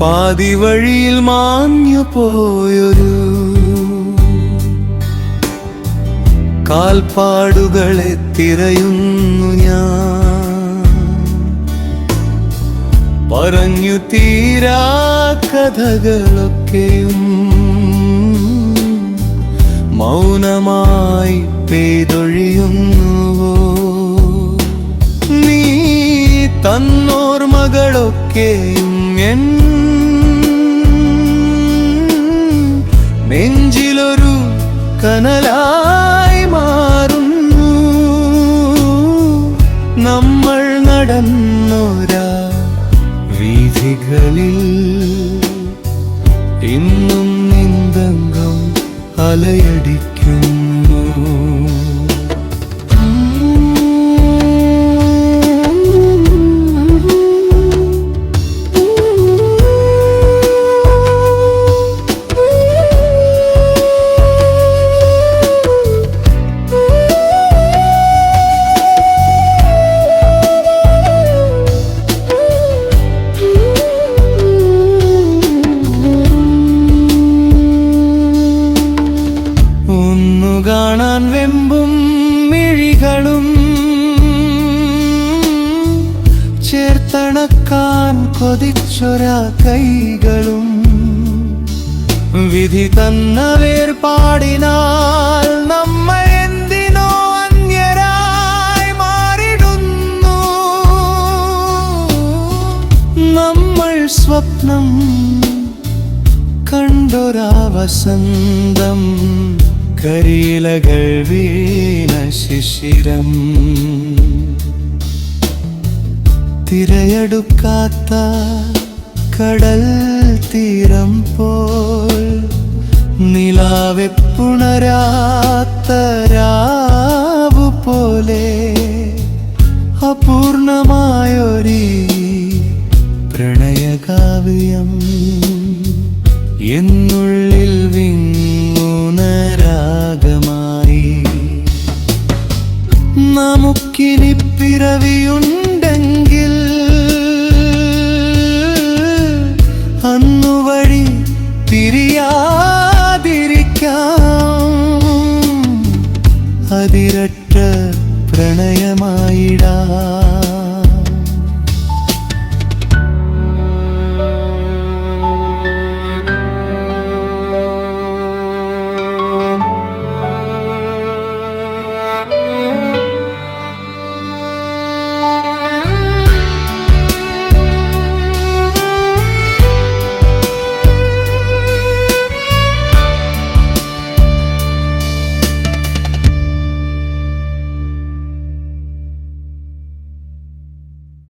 പാതി വഴിയിൽ മാഞ്ഞു പോയൊരു കാൽപ്പാടുകളെ തിരയുന്നു ഞാൻ. പറഞ്ഞു തീരാ കഥകളൊക്കെയും മൗനമായി പെയ്തൊഴിയുന്നുവോ. നീ തന്നോർമകളൊക്കെയും എൻ നെഞ്ചിലൊരു കനലായി മാറുന്നു. നമ്മൾ നടന്നോരാ വീഥികളിൽ ഇന്നും നിന്തങ്കം അലയടിക്കുന്നു. കാണാൻ വെമ്പും മിഴികളും ചേർത്തണക്കാൻ കൊതിച്ചൊരാ കൈകളും വിധി തന്ന വേർപാടിനാൽ നമ്മൾ എന്തിനോ അന്യരായി മാറിടുന്നു. നമ്മൾ സ്വപ്നം കണ്ടൊരാ വസന്തം കരിയിലകൾ വീണ ശിശിരം. തിരയെടുക്കാത്ത കടൽ തീരം പോൽ നിലാവെ പുണരാത്ത രാവു പോലെ അപൂർണമായൊരീ പ്രണയകാവ്യം എന്നുള്ളിൽ വിങ്ങുനരാഗമായി. നമുക്കിനി പിറവിയുണ്ടെങ്കിൽ അന്നുവഴി പിരിയാതിരിക്കാം. അതിരറ്റ പ്രണയം